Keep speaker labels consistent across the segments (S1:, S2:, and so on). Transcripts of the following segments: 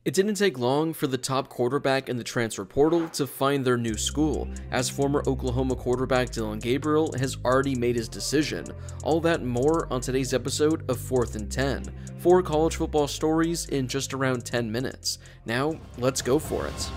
S1: It didn't take long for the top quarterback in the transfer portal to find their new school, as former Oklahoma quarterback Dillon Gabriel has already made his decision. All that and more on today's episode of 4th and 10. 4 college football stories in just around 10 minutes. Now, let's go for it.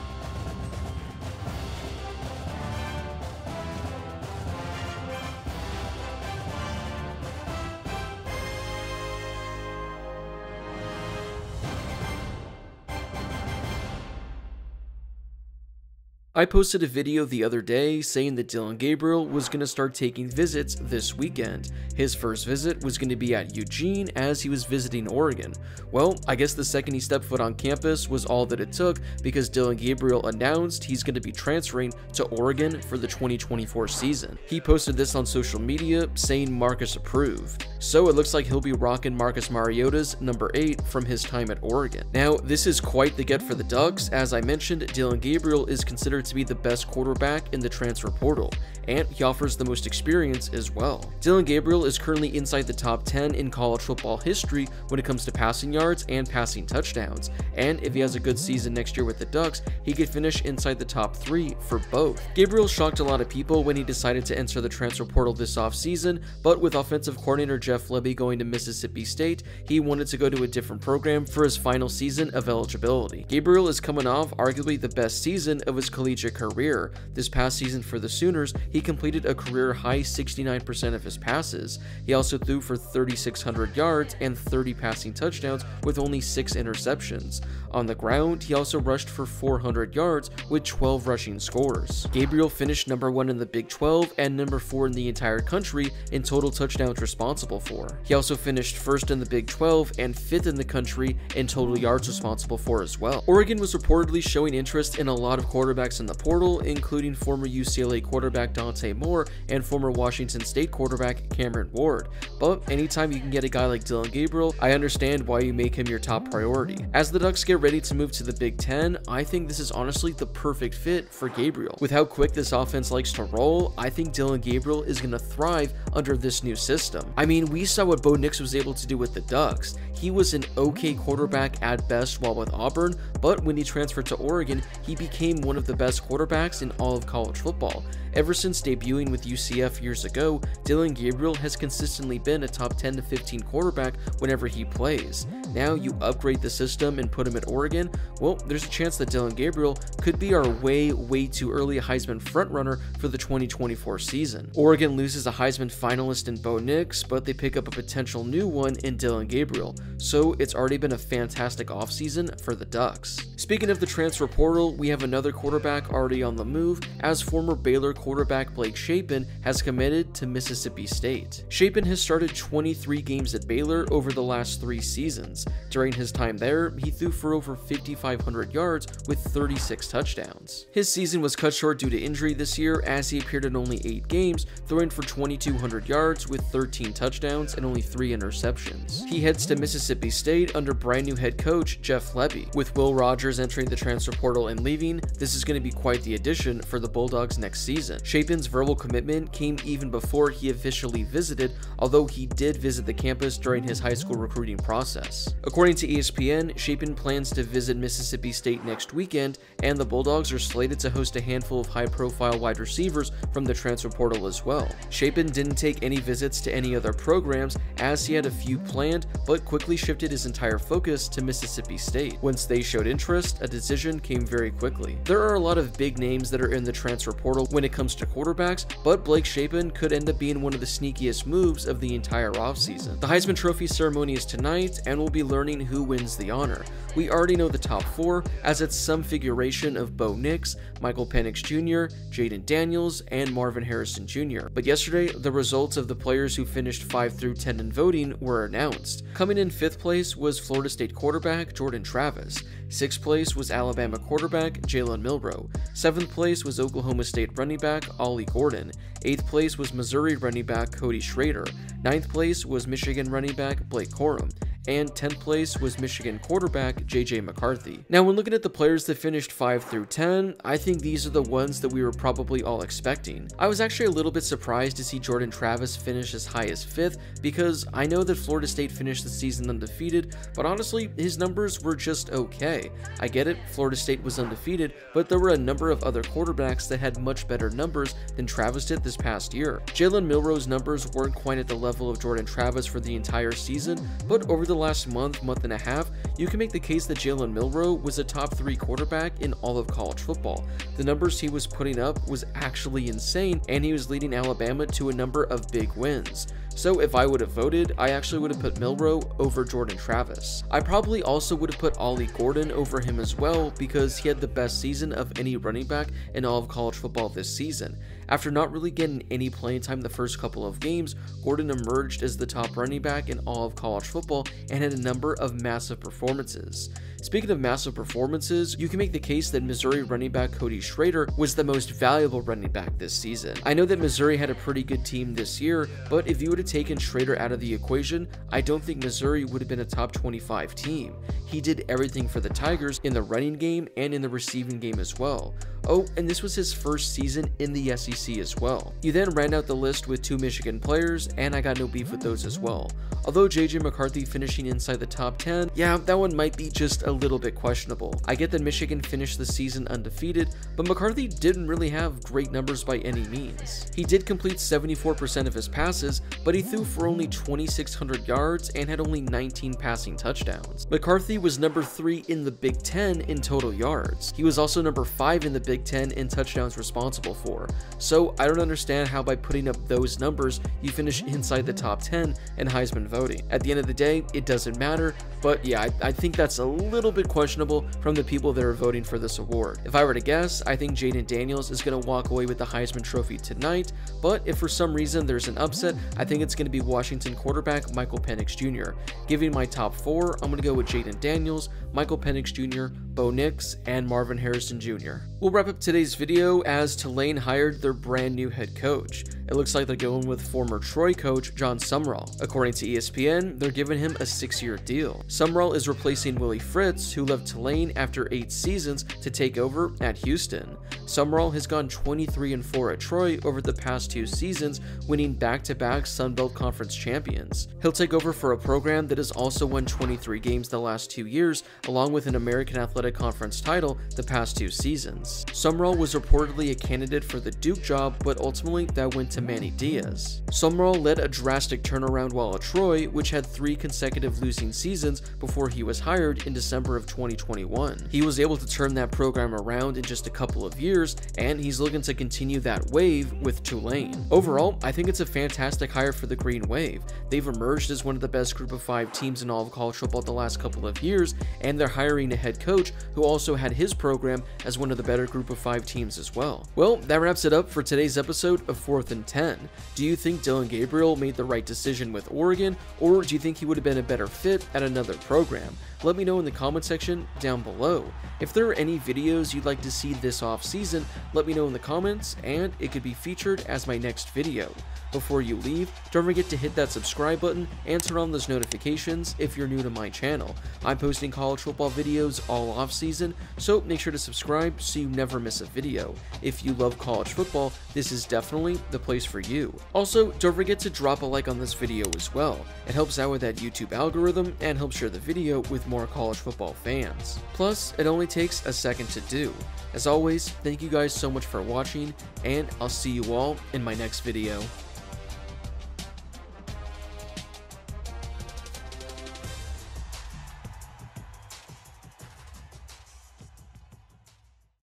S1: I posted a video the other day saying that Dillon Gabriel was going to start taking visits this weekend. His first visit was going to be at Eugene as he was visiting Oregon. Well, I guess the second he stepped foot on campus was all that it took, because Dillon Gabriel announced he's going to be transferring to Oregon for the 2024 season. He posted this on social media saying Marcus approved. So it looks like he'll be rocking Marcus Mariota's number 8 from his time at Oregon. Now, this is quite the get for the Ducks. As I mentioned, Dillon Gabriel is considered to be the best quarterback in the transfer portal, and he offers the most experience as well. Dillon Gabriel is currently inside the top 10 in college football history when it comes to passing yards and passing touchdowns, and if he has a good season next year with the Ducks, he could finish inside the top 3 for both. Gabriel shocked a lot of people when he decided to enter the transfer portal this offseason, but with offensive coordinator Jeff Lebby going to Mississippi State, he wanted to go to a different program for his final season of eligibility. Gabriel is coming off arguably the best season of his collegiate career. This past season for the Sooners, he completed a career high 69% of his passes. He also threw for 3,600 yards and 30 passing touchdowns with only 6 interceptions. On the ground, he also rushed for 400 yards with 12 rushing scores. Gabriel finished number 1 in the Big 12 and number 4 in the entire country in total touchdowns responsible for. He also finished 1st in the Big 12 and 5th in the country in total yards responsible for as well. Oregon was reportedly showing interest in a lot of quarterbacks in the portal, including former UCLA quarterback Dante Moore and former Washington State quarterback Cameron Ward. But anytime you can get a guy like Dillon Gabriel, I understand why you make him your top priority. As the Ducks get ready to move to the Big 10, I think this is honestly the perfect fit for Gabriel. With how quick this offense likes to roll, I think Dillon Gabriel is going to thrive under this new system. I mean, we saw what Bo Nix was able to do with the Ducks. He was an okay quarterback at best while with Auburn, but when he transferred to Oregon, he became one of the best quarterbacks in all of college football. Ever since debuting with UCF years ago, Dillon Gabriel has consistently been a top 10 to 15 quarterback whenever he plays. Now you upgrade the system and put him at Oregon, well, there's a chance that Dillon Gabriel could be our way too early Heisman frontrunner for the 2024 season. Oregon loses a Heisman finalist in Bo Nix, but they pick up a potential new one in Dillon Gabriel, so it's already been a fantastic offseason for the Ducks. Speaking of the transfer portal, we have another quarterback already on the move, as former Baylor quarterback Blake Shapen has committed to Mississippi State. Shapen has started 23 games at Baylor over the last 3 seasons. During his time there, he threw for over 5,500 yards with 36 touchdowns. His season was cut short due to injury this year, as he appeared in only 8 games, throwing for 2,200 yards with 13 touchdowns and only 3 interceptions. He heads to Mississippi State under brand new head coach Jeff Lebby. With Will Rogers entering the transfer portal and leaving, this is going to be quite the addition for the Bulldogs next season. Shapen's verbal commitment came even before he officially visited, although he did visit the campus during his high school recruiting process. According to ESPN, Shapen plans to visit Mississippi State next weekend, and the Bulldogs are slated to host a handful of high-profile wide receivers from the transfer portal as well. Shapen didn't take any visits to any other programs, as he had a few planned, but quickly shifted his entire focus to Mississippi State. Once they showed interest, a decision came very quickly. There are a lot of big names that are in the transfer portal when it comes to quarterbacks, but Blake Shapen could end up being one of the sneakiest moves of the entire offseason. The Heisman Trophy ceremony is tonight, and we'll be learning who wins the honor. We already know the top 4, as it's some figuration of Bo Nix, Michael Penix Jr., Jaden Daniels, and Marvin Harrison Jr. But yesterday, the results of the players who finished 5 through 10 in voting were announced. Coming in 5th place was Florida State quarterback Jordan Travis. 6th place was Alabama quarterback Jalen Milroe. 7th place was Oklahoma State running back Ollie Gordon. 8th place was Missouri running back Cody Schrader. 9th place was Michigan running back Blake Corum. and 10th place was Michigan quarterback J.J. McCarthy. Now, when looking at the players that finished 5 through 10, I think these are the ones that we were probably all expecting. I was actually a little bit surprised to see Jordan Travis finish as high as 5th, because I know that Florida State finished the season undefeated, but honestly, his numbers were just okay. I get it, Florida State was undefeated, but there were a number of other quarterbacks that had much better numbers than Travis did this past year. Jalen Milroe's numbers weren't quite at the level of Jordan Travis for the entire season, but over the last month and a half, you can make the case that Jalen Milroe was a top 3 quarterback in all of college football. The numbers he was putting up was actually insane, and he was leading Alabama to a number of big wins. So if I would have voted, I actually would have put Milroe over Jordan Travis. I probably also would have put Ollie Gordon over him as well, because he had the best season of any running back in all of college football this season. After not really getting any playing time the first couple of games, Gordon emerged as the top running back in all of college football and had a number of massive performances. Speaking of massive performances, you can make the case that Missouri running back Cody Schrader was the most valuable running back this season. I know that Missouri had a pretty good team this year, but if you would have taken Schrader out of the equation, I don't think Missouri would have been a top 25 team. He did everything for the Tigers in the running game and in the receiving game as well. Oh, and this was his first season in the SEC as well. You then ran out the list with 2 Michigan players, and I got no beef with those as well. Although J.J. McCarthy finishing inside the top 10, yeah, that one might be just a little bit questionable. I get that Michigan finished the season undefeated, but McCarthy didn't really have great numbers by any means. He did complete 74% of his passes, but he threw for only 2,600 yards and had only 19 passing touchdowns. McCarthy was number 3 in the Big Ten in total yards. He was also number 5 in the Big Ten in touchdowns responsible for. So I don't understand how by putting up those numbers, you finish inside the top 10 in Heisman voting. At the end of the day, it doesn't matter, but yeah, I think that's a little bit questionable from the people that are voting for this award. If I were to guess, I think Jaden Daniels is going to walk away with the Heisman Trophy tonight, but if for some reason there's an upset, I think it's going to be Washington quarterback Michael Penix Jr. Giving my top 4, I'm going to go with Jaden Daniels, Michael Penix Jr., Bo Nix, and Marvin Harrison Jr. We'll wrap up today's video as Tulane hired their brand new head coach. It looks like they're going with former Troy coach John Sumrall. According to ESPN, they're giving him a 6-year deal. Sumrall is replacing Willie Fritz, who left Tulane after 8 seasons to take over at Houston. Sumrall has gone 23-4 at Troy over the past 2 seasons, winning back-to-back Sun Belt Conference champions. He'll take over for a program that has also won 23 games the last 2 years, along with an American Athletic Conference title the past 2 seasons. Sumrall was reportedly a candidate for the Duke job, but ultimately that went to Manny Diaz. Sumrall led a drastic turnaround while at Troy, which had 3 consecutive losing seasons before he was hired in December of 2021. He was able to turn that program around in just a couple of years, and he's looking to continue that wave with Tulane. Overall, I think it's a fantastic hire for the Green Wave. They've emerged as one of the best group of 5 teams in all of college football the last couple of years, and they're hiring a head coach who also had his program as one of the better group of 5 teams as well. Well, that wraps it up for today's episode of 4th and 10. Do you think Dillon Gabriel made the right decision with Oregon, or do you think he would have been a better fit at another program? Let me know in the comment section down below. If there are any videos you'd like to see this off season, let me know in the comments, and it could be featured as my next video. Before you leave, don't forget to hit that subscribe button and turn on those notifications if you're new to my channel. I'm posting college football videos all off season, so make sure to subscribe so you never miss a video. If you love college football, this is definitely the place for you. Also, don't forget to drop a like on this video as well. It helps out with that YouTube algorithm and helps share the video with more college football fans. Plus, it only takes a second to do. As always, thank you guys so much for watching, and I'll see you all in my next video.